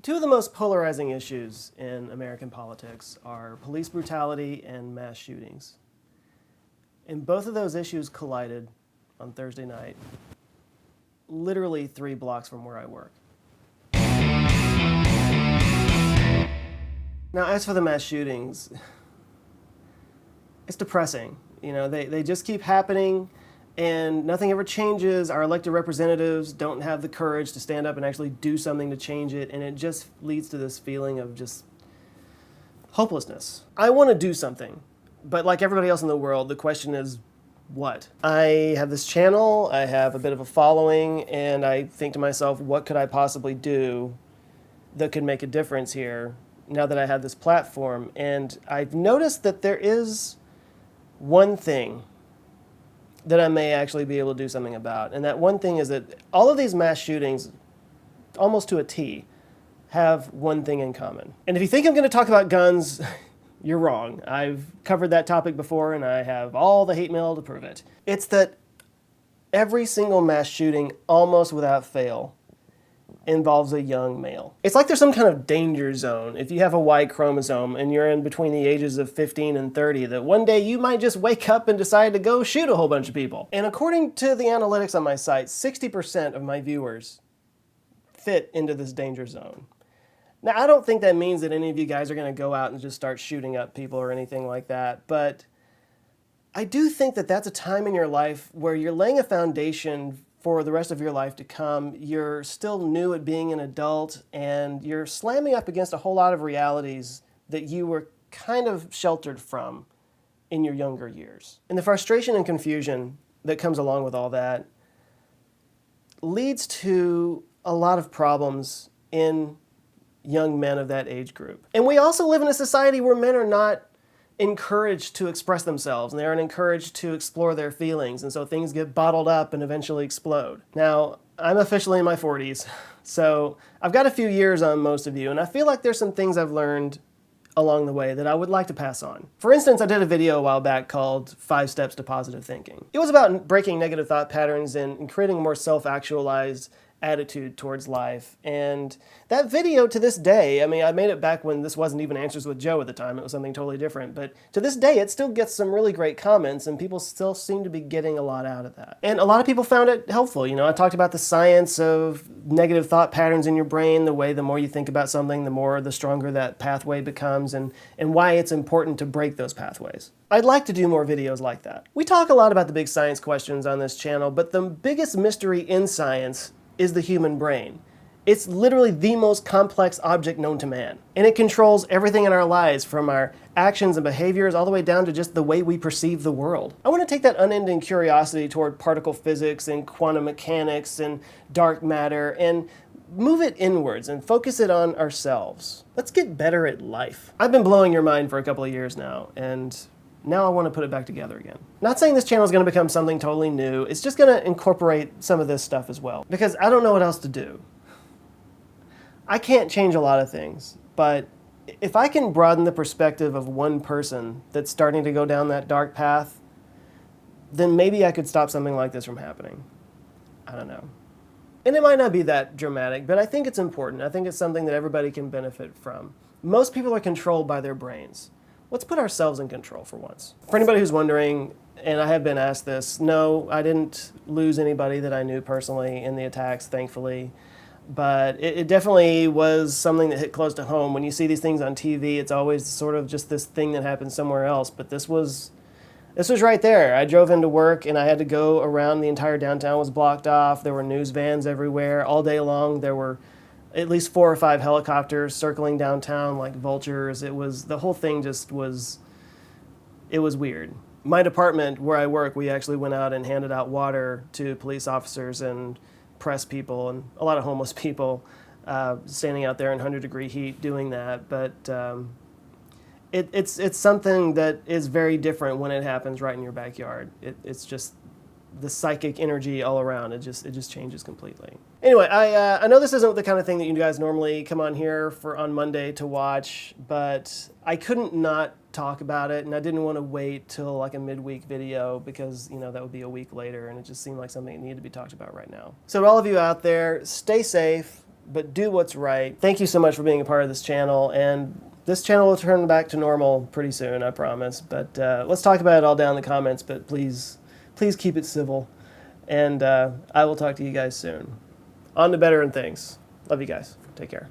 Two of the most polarizing issues in American politics are police brutality and mass shootings. And both of those issues collided on Thursday night, literally 3 blocks from where I work. Now, as for the mass shootings, it's depressing. You know, they just keep happening and nothing ever changes. Our elected representatives don't have the courage to stand up and actually do something to change it, and it just leads to this feeling of just hopelessness. I want to do something, but like everybody else in the world, the question is, what? I have this channel, I have a bit of a following, and I think to myself, what could I possibly do that could make a difference here now that I have this platform? And I've noticed that there is one thing that I may actually be able to do something about. And that one thing is that all of these mass shootings, almost to a T, have one thing in common. And if you think I'm going to talk about guns, you're wrong. I've covered that topic before and I have all the hate mail to prove it. It's that every single mass shooting, almost without fail, involves a young male. It's like there's some kind of danger zone if you have a Y chromosome and you're in between the ages of 15 and 30, that one day you might just wake up and decide to go shoot a whole bunch of people. And according to the analytics on my site, 60% of my viewers fit into this danger zone. Now, I don't think that means that any of you guys are going to go out and just start shooting up people or anything like that, but I do think that that's a time in your life where you're laying a foundation for the rest of your life to come. You're still new at being an adult, and you're slamming up against a whole lot of realities that you were kind of sheltered from in your younger years. And the frustration and confusion that comes along with all that leads to a lot of problems in young men of that age group. And we also live in a society where men are not encouraged to express themselves, and they aren't encouraged to explore their feelings, and so things get bottled up and eventually explode. Now, I'm officially in my 40s, so I've got a few years on most of you, and I feel like there's some things I've learned along the way that I would like to pass on. For instance, I did a video a while back called 5 Steps to Positive Thinking. It was about breaking negative thought patterns and creating a more self-actualized attitude towards life. And that video, to this day, I mean, I made it back when this wasn't even Answers with Joe at the time, it was something totally different, but to this day it still gets some really great comments and people still seem to be getting a lot out of that. And a lot of people found it helpful. You know, I talked about the science of negative thought patterns in your brain, the way the more you think about something, the stronger that pathway becomes, and why it's important to break those pathways. I'd like to do more videos like that. We talk a lot about the big science questions on this channel, but the biggest mystery in science is the human brain. It's literally the most complex object known to man. And it controls everything in our lives, from our actions and behaviors all the way down to just the way we perceive the world. I want to take that unending curiosity toward particle physics and quantum mechanics and dark matter and move it inwards and focus it on ourselves. Let's get better at life. I've been blowing your mind for a couple of years now, and now I want to put it back together again. Not saying this channel is going to become something totally new. It's just going to incorporate some of this stuff as well, because I don't know what else to do. I can't change a lot of things, but if I can broaden the perspective of one person that's starting to go down that dark path, then maybe I could stop something like this from happening. I don't know. And it might not be that dramatic, but I think it's important. I think it's something that everybody can benefit from. Most people are controlled by their brains. Let's put ourselves in control for once. For anybody who's wondering, and I have been asked this, no, I didn't lose anybody that I knew personally in the attacks, thankfully. But it definitely was something that hit close to home. When you see these things on TV, it's always sort of just this thing that happens somewhere else. But this was right there. I drove into work and I had to go around. The entire downtown was blocked off. There were news vans everywhere. All day long there were at least 4 or 5 helicopters circling downtown like vultures. The whole thing just was, it was weird. My department where I work, we actually went out and handed out water to police officers and press people and a lot of homeless people standing out there in 100-degree heat doing that. But it's something that is very different when it happens right in your backyard. It's just the psychic energy all around. It just changes completely. Anyway, I know this isn't the kind of thing that you guys normally come on here for on Monday to watch, but I couldn't not talk about it, and I didn't want to wait till like a midweek video because, you know, that would be a week later, and it just seemed like something that needed to be talked about right now. So to all of you out there, stay safe, but do what's right. Thank you so much for being a part of this channel, and this channel will turn back to normal pretty soon, I promise. But let's talk about it all down in the comments, but please keep it civil. And I will talk to you guys soon. On to better and things. Love you guys. Take care.